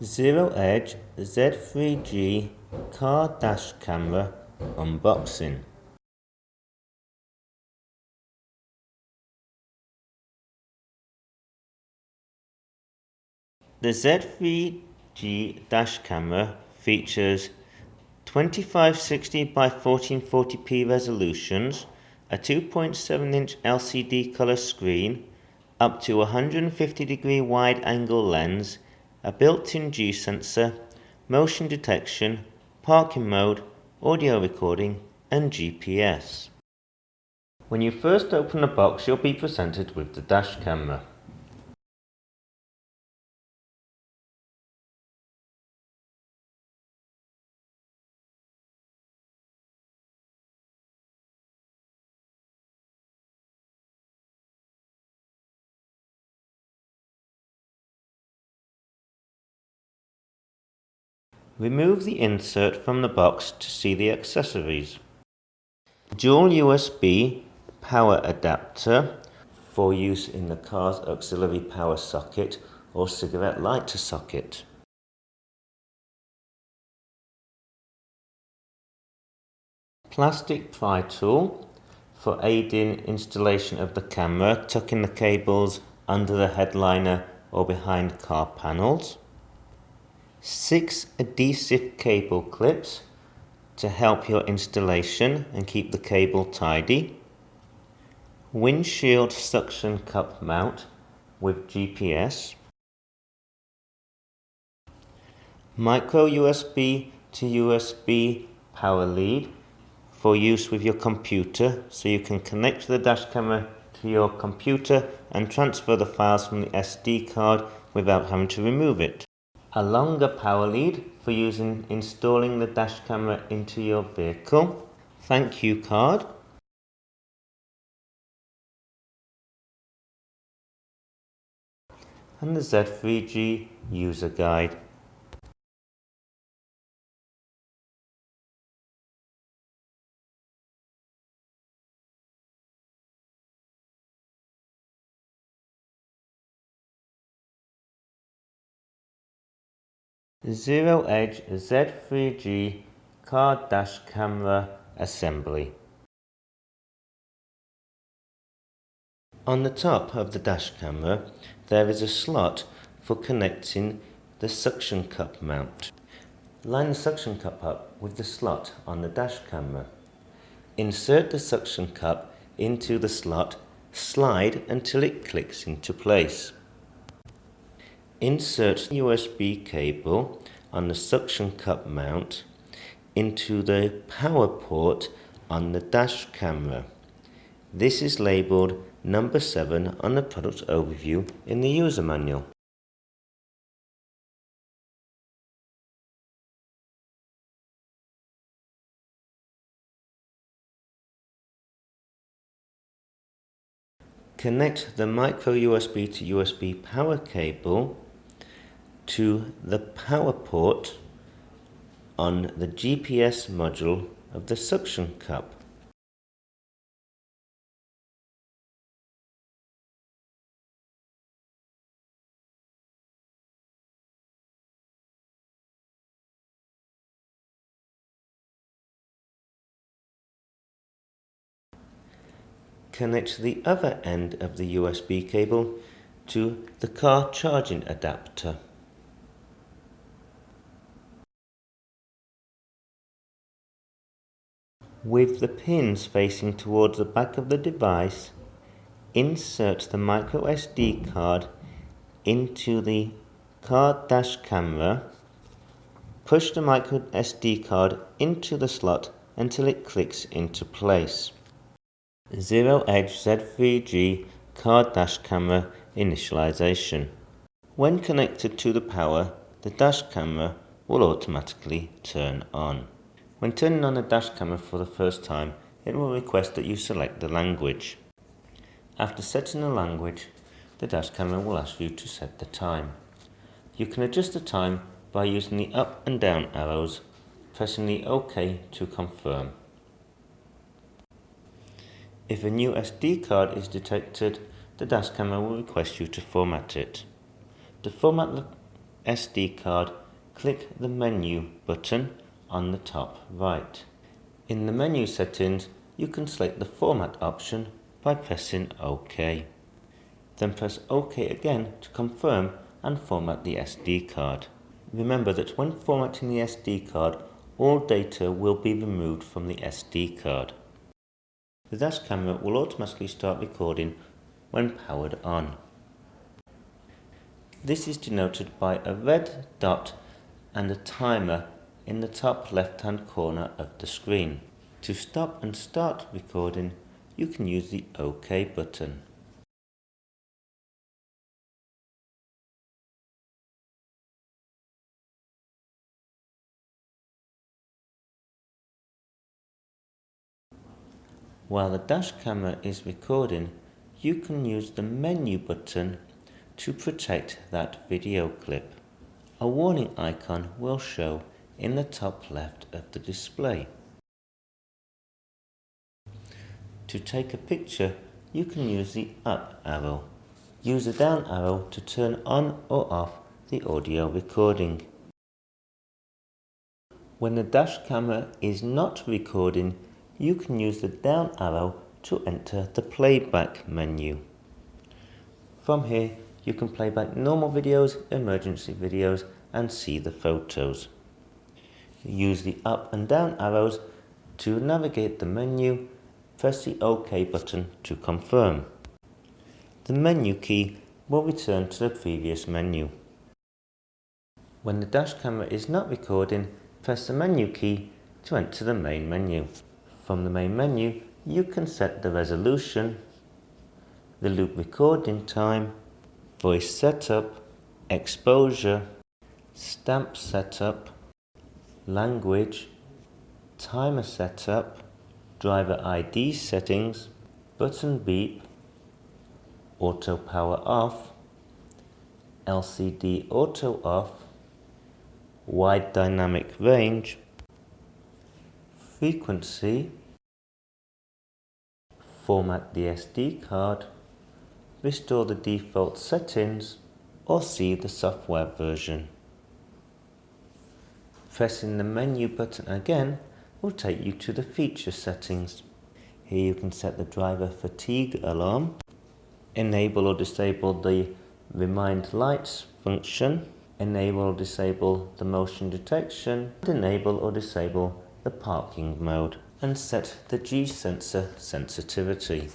Z3G Z3G car dash camera unboxing. The Z3G dash camera features 2560 by 1440p resolutions, a 2.7-inch LCD color screen, up to 150-degree wide-angle lens, a built-in G sensor, motion detection, parking mode, audio recording, and GPS. When you first open the box, you'll be presented with the dash camera. Remove the insert from the box to see the accessories. Dual USB power adapter for use in the car's auxiliary power socket or cigarette lighter socket. Plastic pry tool for aiding installation of the camera, tucking the cables under the headliner or behind car panels. 6 adhesive cable clips to help your installation and keep the cable tidy. Windshield suction cup mount with GPS. Micro USB to USB power lead for use with your computer, so you can connect the dash camera to your computer and transfer the files from the SD card without having to remove it. A longer power lead for installing the dash camera into your vehicle. Thank you card. And the Z3G user guide. Z3G Z3G car dash camera assembly. On the top of the dash camera there is a slot for connecting the suction cup mount. Line the suction cup up with the slot on the dash camera. Insert the suction cup into the slot, slide until it clicks into place. Insert the USB cable on the suction cup mount into the power port on the dash camera. This is labelled number 7 on the product overview in the user manual. Connect the micro USB to USB power cable to the power port on the GPS module of the suction cup. Connect the other end of the USB cable to the car charging adapter. With the pins facing towards the back of the device, insert the micro SD card into the car dash camera. Push the micro SD card into the slot until it clicks into place. Z3G Z3G car dash camera initialization. When connected to the power, the dash camera will automatically turn on. When turning on the dash camera for the first time, it will request that you select the language. After setting the language, the dash camera will ask you to set the time. You can adjust the time by using the up and down arrows, pressing the OK to confirm. If a new SD card is detected, the dash camera will request you to format it. To format SD card, click the Menu button on the top right. In the menu settings, you can select the Format option by pressing OK. Then press OK again to confirm and format the SD card. Remember that when formatting the SD card, all data will be removed from the SD card. The dash camera will automatically start recording when powered on. This is denoted by a red dot and a timer in the top left-hand corner of the screen. To stop and start recording, you can use the OK button. While the dash camera is recording, you can use the menu button to protect that video clip. A warning icon will show in the top left of the display. To take a picture, you can use the up arrow. Use the down arrow to turn on or off the audio recording. When the dash camera is not recording, you can use the down arrow to enter the playback menu. From here, you can play back normal videos, emergency videos, and see the photos. Use the up and down arrows to navigate the menu. Press the OK button to confirm. The menu key will return to the previous menu. When the dash camera is not recording, press the menu key to enter the main menu. From the main menu, you can set the resolution, the loop recording time, voice setup, exposure, stamp setup, language, timer setup, driver ID settings, button beep, auto power off, LCD auto off, wide dynamic range, frequency, format the SD card, restore the default settings, or see the software version. Pressing the menu button again will take you to the feature settings. Here you can set the driver fatigue alarm, enable or disable the remind lights function, enable or disable the motion detection, and enable or disable the parking mode, and set the G sensor sensitivity.